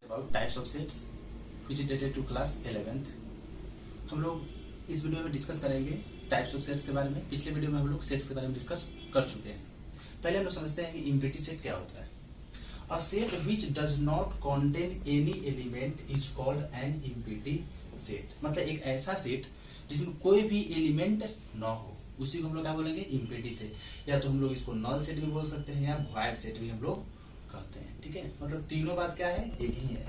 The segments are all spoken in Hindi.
About types of sets which is related to class 11th। हम लोग इस वीडियो में डिस्कस करेंगे टाइप्स ऑफ सेट्स के बारे में। पिछले वीडियो में हम लोग सेट्स के बारे में डिस्कस कर चुके हैं। पहले हम लोग समझते हैं कि इम्पिटी सेट क्या होता है। A set which does not contain any element is called an empty set. मतलब एक ऐसा सेट जिसमें कोई भी एलिमेंट ना हो, उसी को हम लोग क्या बोलेंगे, इम्पिटी सेट। या तो हम लोग इसको नल सेट भी बोल सकते हैं या वॉइड सेट भी हम लोग कहते हैं। ठीक है, मतलब तीनों बात क्या है, एक ही है।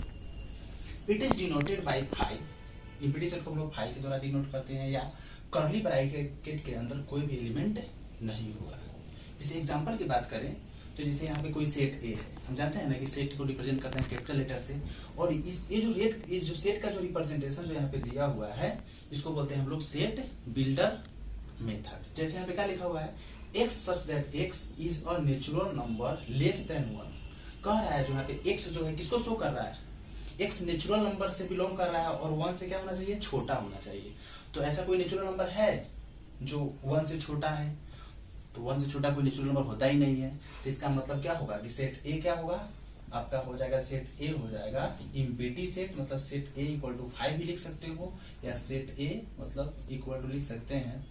It is denoted by five. Empty set को हम लोग फाइव के द्वारा डिनोट करते हैं, या कर्ली ब्रैकेट के अंदर कोई भी एलिमेंट नहीं होगा। जैसे एग्जांपल की बात करें तो जैसे यहाँ पे कोई सेट ए है, हम जानते हैं ना कि सेट को रिप्रेजेंट करते हैं कैपिटल लेटर से। और ये जो सेट का जो रिप्रेजेंटेशन जो यहाँ पे दिया हुआ है, इसको बोलते हैं हम लोग सेट बिल्डर मेथड। जैसे यहाँ पे क्या लिखा हुआ है, x such that x is a natural number less than 1। कह रहा है जो यहाँ पे x जो है किसको शो कर रहा है, x नेचुरल नंबर से बिलोंग कर रहा है और 1 से क्या होना चाहिए, छोटा होना चाहिए। तो ऐसा कोई नेचुरल नंबर है जो 1 से छोटा है? तो 1 से छोटा कोई नेचुरल नंबर होता ही नहीं है। तो इसका मतलब क्या होगा कि सेट ए क्या होगा, आपका हो जाएगा सेट ए हो जाएगा इम्पिटी सेट। मतलब सेट ए इक्वल टू 5 भी लिख सकते हो, या सेट ए मतलब इक्वल टू लिख सकते हैं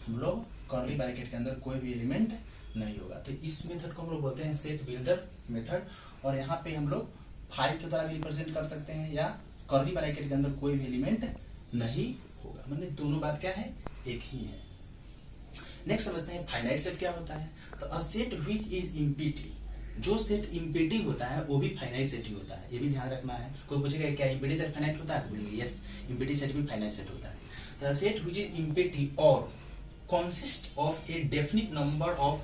हम लोग कर्ली ब्रैकेट के अंदर कोई भी एलिमेंट नहीं होगा। तो इस मेथड को हम लोग बोलते हैं सेट बिल्डर मेथड। और यहाँ पे हम लोग 5 के द्वारा भी रिप्रेजेंट कर सकते हैं, या कर्ली ब्रैकेट के अंदर कोई भी एलिमेंट नहीं होगा। मतलब दोनों बात क्या है, एक ही है। नेक्स्ट समझते हैं फाइनाइट सेट क्या होता है। तो a set which is empty, जो सेट इम्पिटी होता है वो भी फाइनाइट सेट ही होता है। ये भी ध्यान रखना है। कोई पूछेगा क्या इम्पिटी सेट फाइनाइट होता है, तो बोलेंगे यस, इम्पिटी सेट भी फाइनाइट सेट होता है। तो सेट व्हिच इज इम्पिटी और consist of a definite number of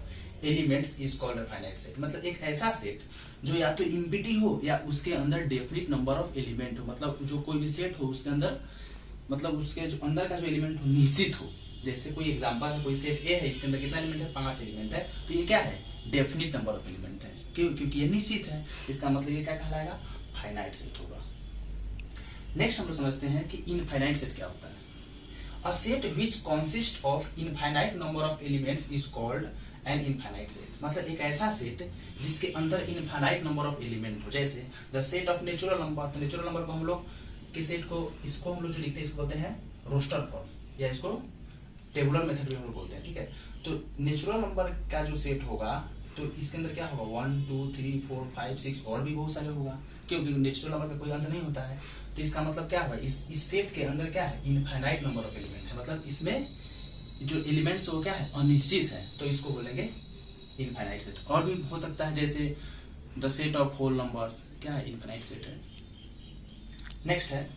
elements is called a finite set। मतलब एक ऐसा सेट जो या तो इम्पिटी हो या उसके अंदर डेफिनिट नंबर ऑफ एलिमेंट हो। मतलब जो कोई भी सेट हो उसके अंदर, मतलब उसके जो अंदर का जो एलिमेंट हो निश्चित हो। जैसे कोई एग्जांपल है, कोई सेट ए है, इसके अंदर कितना एलिमेंट है, 5 एलिमेंट है। तो ये क्या है, डेफिनिट नंबर ऑफ एलिमेंट है। क्यों? क्योंकि ये निश्चित है। इसका मतलब ये क्या कहलाएगा, फाइनाइट सेट होगा। नेक्स्ट हम लोग समझते हैं कि इनफाइनाइट सेट क्या होता है। A set which consists of infinite number of elements is called an infinite set। मतलब एक ऐसा सेट जिसके अंदर इनफाइनाइट नंबर ऑफ एलिमेंट हो। जैसे the set of natural number. तो नेचुरल नंबर को हम लोग के सेट को, इसको हम लोग जो लिखते हैं इसको बोलते हैं रोस्टर फॉर्म, या इसको टेबुलर मेथड भी हम लोग बोलते हैं। ठीक है, तो नेचुरल नंबर का जो सेट होगा तो इसके अंदर क्या होगा, 1 2 3 4 5 6 और भी बहुत सारे होगा, क्योंकि नेचुरल नंबर का कोई अंत नहीं होता है। तो इसका मतलब क्या हुआ, इस सेट के अंदर क्या है, इनफाइनाइट नंबर ऑफ एलिमेंट है। मतलब इसमें जो एलिमेंट्स वो क्या है, अनिश्चित है। तो इसको बोलेंगे इनफाइनाइट सेट। और भी हो सकता है जैसे the set of whole numbers, क्या है, इनफाइनाइट सेट है। नेक्स्ट है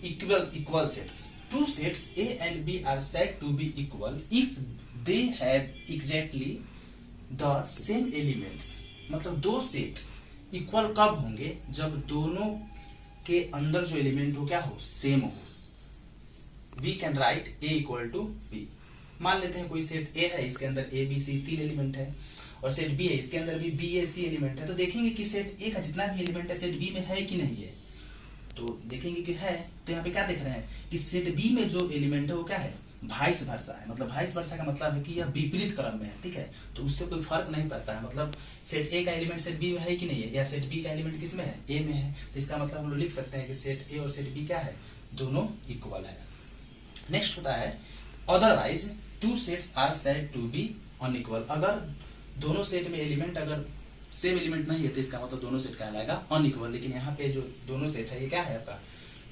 equal sets. Two sets A and B are said to be equal if they have exactly the same elements. मतलब दो सेट इक्वल कब होंगे, जब दोनों के अंदर जो एलिमेंट हो क्या हो, सेम हो। We can write A equal to B. मान लेते हैं कोई सेट ए है, इसके अंदर ए बी सी 3 एलिमेंट है, और सेट बी है, इसके अंदर भी बी ए सी एलिमेंट है। तो देखेंगे कि सेट ए का जितना भी एलिमेंट है सेट बी में है कि नहीं है। तो देखेंगे कि है। तो यहाँ पे क्या देख रहे हैं कि सेट बी में जो एलिमेंट है वो क्या है, वाइस वर्सा है। मतलब वाइस वर्सा का मतलब है कि यह विपरीत क्रम में है। ठीक है, तो उससे कोई फर्क नहीं पड़ता है। मतलब सेट ए का एलिमेंट सेट बी में है कि नहीं है, या सेट बी का एलिमेंट किस में है, ए में है। तो इसका मतलब हम लोग लिख सकते हैं कि सेट ए और सेट बी क्या है, दोनों इक्वल है। नेक्स्ट होता है otherwise two sets are said to be unequal. अगर दोनों सेट में एलिमेंट अगर सेम एलिमेंट नहीं है तो इसका मतलब दोनों सेट कहलाएगा अनइक्वल। लेकिन यहाँ पे जो दोनों सेट है ये क्या है, आपका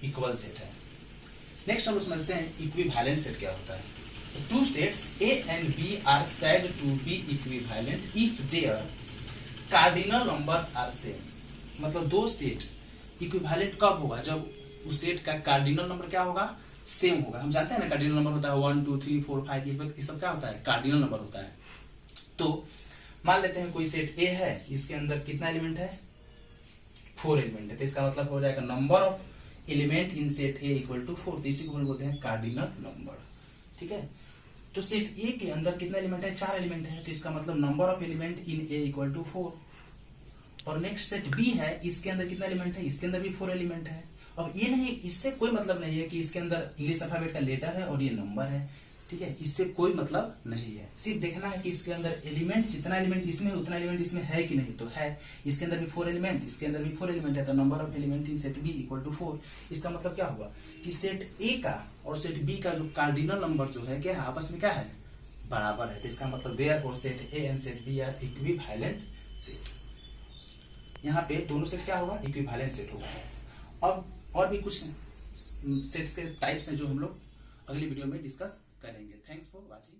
इक्वल सेट है। नेक्स्ट हम लोग समझते हैं इक्विवेलेंट सेट क्या होता है। Two sets A and B are said to be equivalent if their cardinal numbers are same. मतलब दो सेट इक्विवेलेंट कब होगा, जब उस सेट का कार्डिनल नंबर क्या होगा, सेम होगा। हम जानते हैं ना कार्डिनल नंबर होता है 1 2 3 4 5, इस सब क्या होता है, कार्डिनल नंबर होता है। तो मान लेते हैं कोई सेट ए है, इसके अंदर कितना एलिमेंट है, 4 एलिमेंट है। तो इसका मतलब हो जाएगा number of element in set A equal to 4। तो इसी को हम बोलते हैं कार्डिनल नंबर। ठीक है, तो सेट ए के अंदर कितना एलिमेंट है, 4 एलिमेंट है। तो इसका मतलब number of element in A equal to 4। और नेक्स्ट सेट बी है, इसके अंदर कितना एलिमेंट है, इसके अंदर भी 4 एलिमेंट है। अब ये नहीं, इससे कोई मतलब नहीं है कि इसके अंदर इंग्लिश अल्फाबेट का लेटर है और ये नंबर है। ठीक है, इससे कोई मतलब नहीं है। सिर्फ देखना है कि इसके अंदर एलिमेंट, जितना एलिमेंट इसमें है उतना एलिमेंट इसमें है कि नहीं, तो है। इसके अंदर भी 4 एलिमेंट, इसके अंदर भी 4 एलिमेंट है, तो number of element in set B equal to 4। इसका मतलब क्या हुआ कि सेट ए का और सेट बी का जो कार्डिनल नंबर जो है क्या है, आपस में क्या है, बराबर है। तो इसका मतलब therefore set A and set B are equivalent set. यहाँ पे दोनों सेट क्या होगा, इक्विवेलेंट सेट होगा। अब और भी कुछ सेट्स के टाइप्स हैं जो हम लोग अगली वीडियो में डिस्कस करेंगे। Thanks for watching.